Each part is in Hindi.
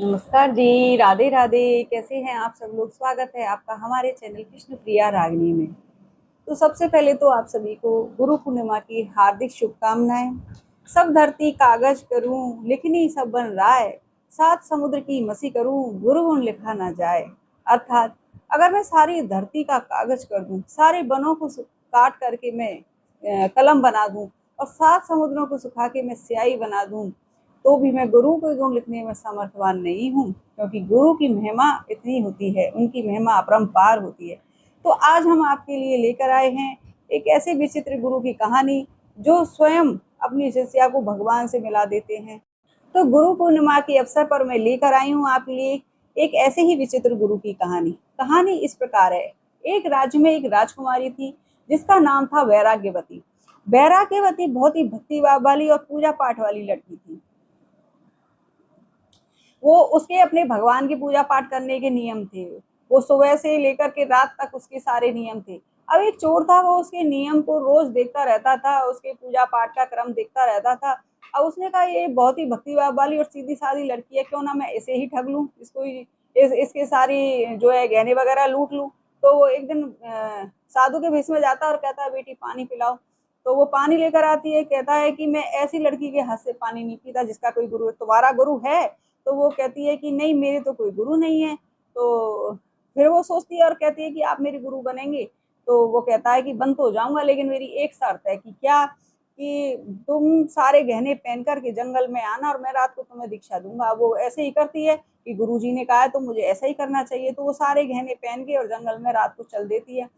नमस्कार जी। राधे राधे। कैसे हैं आप सब लोग? स्वागत है आपका हमारे चैनल कृष्ण प्रिया रागिनी में। तो सबसे पहले तो आप सभी को गुरु पूर्णिमा की हार्दिक शुभकामनाएं। सब धरती कागज करूं लिखनी सब बन राय, सात समुद्र की मसी करूं गुरु गुण लिखा ना जाए। अर्थात अगर मैं सारी धरती का कागज कर दूं, सारे बनों को काट करके मैं कलम बना दूं और सात समुद्रों को सुखा के मैं स्याही बना दूं, तो भी मैं गुरु के गुण लिखने में समर्थवान नहीं हूँ, क्योंकि गुरु की महिमा इतनी होती है, उनकी महिमा अपरंपार होती है। तो आज हम आपके लिए लेकर आए हैं एक ऐसे विचित्र गुरु की कहानी जो स्वयं अपनी शिष्या को भगवान से मिला देते हैं। तो गुरु पूर्णिमा के अवसर पर मैं लेकर आई हूँ आपके लिए एक ऐसे ही विचित्र गुरु की कहानी। कहानी इस प्रकार है। एक राज्य में एक राजकुमारी थी जिसका नाम था वैराग्यवती। वैराग्यवती बहुत ही भक्ति वाली और पूजा पाठ वाली लड़की थी। वो उसके अपने भगवान की पूजा पाठ करने के नियम थे। वो सुबह से लेकर के रात तक उसके सारे नियम थे। अब एक चोर था, वो उसके नियम को रोज देखता रहता था, उसके पूजा पाठ का क्रम देखता रहता था। अब उसने कहा ये बहुत ही भक्ति वाली और सीधी सादी लड़की है, क्यों ना मैं इसे ही ठग लूं, इसको इसके सारी जो है गहने वगैरह लूट लूं। तो वो एक दिन साधु के भेष में जाता और कहता है बेटी पानी पिलाओ। तो वो पानी लेकर आती है, कहता है कि मैं ऐसी लड़की के हाथ से पानी नहीं पीता जिसका कोई गुरु है, तुम्हारा गुरु है? तो वो कहती है कि नहीं, मेरे तो कोई गुरु नहीं है। तो फिर वो सोचती है और कहती है कि आप मेरे गुरु बनेंगे? तो वो कहता है कि बन तो जाऊंगा, लेकिन मेरी एक शर्त है। कि क्या? कि तुम सारे गहने पहन करके जंगल में आना और मैं रात को तुम्हें दीक्षा दूंगा। वो ऐसे ही करती है कि गुरुजी ने कहा है तो मुझे ऐसा ही करना चाहिए। तो वो सारे गहने पहन के और जंगल में रात को चल देती है।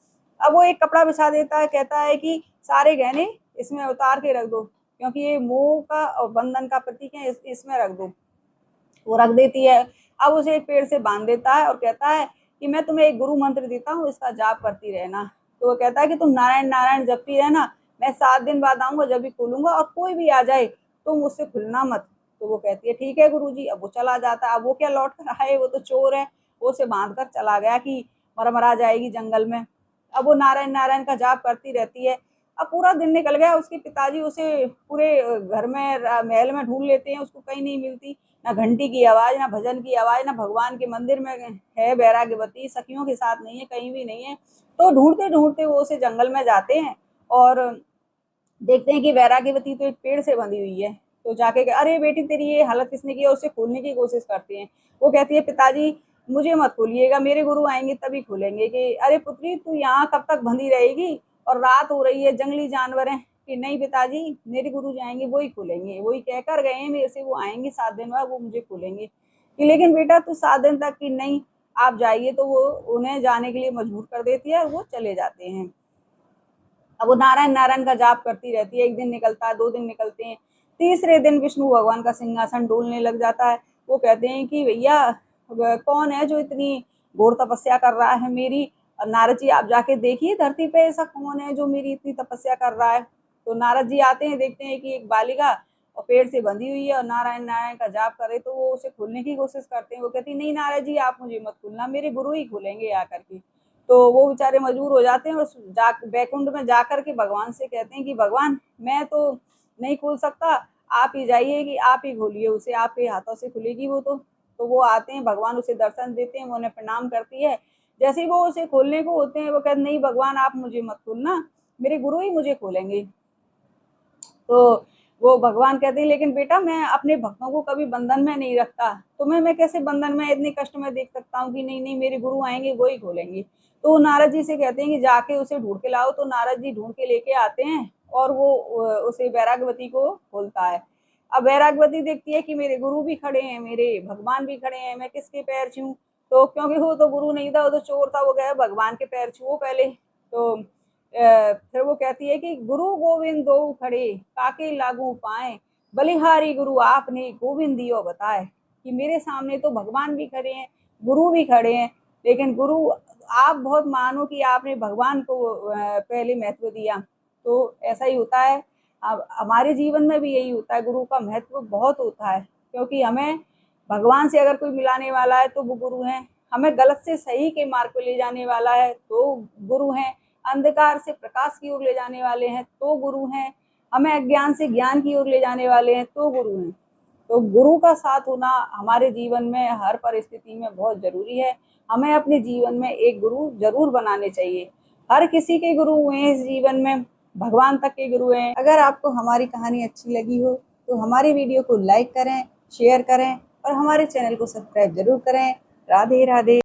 अब वो एक कपड़ा बिछा देता है, कहता है कि सारे गहने इसमें उतार के रख दो, क्योंकि ये मोह का और बंधन का प्रतीक है, इसमें रख दो। वो रख देती है। अब उसे एक पेड़ से बांध देता है और कहता है कि मैं तुम्हें एक गुरु मंत्र देता हूँ, इसका जाप करती रहना। तो वो कहता है कि तुम नारायण नारायण जपती रहना, मैं 7 दिन बाद आऊंगा, जब भी खोलूंगा, और कोई भी आ जाए तो मुझसे खुलना मत। तो वो कहती है ठीक है गुरुजी। अब वो चला जाता है। अब वो क्या लौट कर आए, वो तो चोर है। वो उसे बांध कर चला गया कि मरमरा जाएगी जंगल में। अब वो नारायण नारायण का जाप करती रहती है। अब पूरा दिन निकल गया। उसके पिताजी उसे पूरे घर में महल में ढूंढ लेते हैं, उसको कहीं नहीं मिलती। ना घंटी की आवाज, ना भजन की आवाज, ना भगवान के मंदिर में है वैराग्यवती, सखियों के साथ नहीं है, कहीं भी नहीं है। तो ढूंढते ढूंढते वो उसे जंगल में जाते हैं और देखते हैं कि वैराग्यवती तो एक पेड़ से बंधी हुई है। तो जाके अरे बेटी तेरी ये हालत किसने की है? उसे खोलने की कोशिश करते हैं। वो कहती है पिताजी मुझे मत खोलिएगा, मेरे गुरु आएंगे तभी खोलेंगे। कि अरे पुत्री तू यहाँ कब तक बंधी रहेगी, और रात हो रही है, जंगली जानवर है। कि नहीं पिताजी, मेरे गुरु जाएंगे वही खोलेंगे, वही कहकर गए हैं मेरे से, वो आएंगे 7 दिन बाद, वो मुझे खोलेंगे। कि लेकिन बेटा तू 7 दिन तक, की नहीं आप जाइए। तो वो उन्हें जाने के लिए मजबूर कर देती है और वो चले जाते हैं। अब वो नारायण नारायण का जाप करती रहती है। 1 दिन निकलता है, 2 दिन निकलते हैं, तीसरे दिन विष्णु भगवान का सिंहासन डोलने लग जाता है। वो कहते हैं कि भैया कौन है जो इतनी घोर तपस्या कर रहा है मेरी? और नारद जी आप जाके देखिए धरती पे ऐसा कौन है जो मेरी इतनी तपस्या कर रहा है। तो नारद जी आते हैं, देखते हैं कि एक बालिका और पेड़ से बंधी हुई है और नारायण नारायण का जाप करे। तो वो उसे खोलने की कोशिश करते हैं। वो कहती नहीं नारद जी आप मुझे मत खोलना, मेरे गुरु ही खोलेंगे आकर के। तो वो बेचारे मजबूर हो जाते हैं और बैकुंठ में जाकर के भगवान से कहते हैं कि भगवान मैं तो नहीं खोल सकता, आप ही जाइए, कि आप ही खोलिए उसे, आपके हाथों से खुलेगी वो तो वो आते हैं, भगवान उसे दर्शन देते हैं, वो उन्हें प्रणाम करती है। जैसे ही वो उसे खोलने को होते हैं, वो कहते नहीं भगवान आप मुझे मत खोलना, मेरे गुरु ही मुझे खोलेंगे। तो वो भगवान कहते हैं लेकिन बेटा मैं अपने भक्तों को कभी बंधन में नहीं रखता, तुम्हें मैं कैसे बंधन में इतने कष्ट में देख सकता हूँ? कि नहीं नहीं, मेरे गुरु आएंगे वो ही खोलेंगे। तो नारद जी से कहते हैं कि जाके उसे ढूंढ के लाओ। तो नारद जी ढूंढ के लेके आते हैं और वो उसे वैराग्यवती को खोलता है। अब वैराग्यवती देखती है कि मेरे गुरु भी खड़े हैं, मेरे भगवान भी खड़े हैं, मैं किसके पैर छूऊं? तो क्योंकि वो तो गुरु नहीं था, वो तो चोर था, वो गया भगवान के पैर छुओ पहले। तो फिर वो कहती है कि गुरु गोविंद दो खड़े, काके लागू पाए, बलिहारी गुरु आपने गोविंद दियो बताए। कि मेरे सामने तो भगवान भी खड़े हैं, गुरु भी खड़े हैं, लेकिन गुरु आप बहुत मानो कि आपने भगवान को पहले महत्व दिया। तो ऐसा ही होता है। अब हमारे जीवन में भी यही होता है, गुरु का महत्व बहुत होता है, क्योंकि हमें भगवान से अगर कोई मिलाने वाला है तो वो गुरु हैं। हमें गलत से सही के मार्ग पर ले जाने वाला है तो गुरु हैं। अंधकार से प्रकाश की ओर ले जाने वाले हैं तो गुरु हैं। हमें अज्ञान से ज्ञान की ओर ले जाने वाले हैं तो गुरु हैं। तो गुरु का साथ होना हमारे जीवन में हर परिस्थिति में बहुत जरूरी है। हमें अपने जीवन में एक गुरु जरूर बनाने चाहिए। हर किसी के गुरु हुए हैं इस जीवन में, भगवान तक के गुरु हैं। अगर आपको हमारी कहानी अच्छी लगी हो तो हमारी वीडियो को लाइक करें, शेयर करें और हमारे चैनल को सब्सक्राइब जरूर करें। राधे राधे।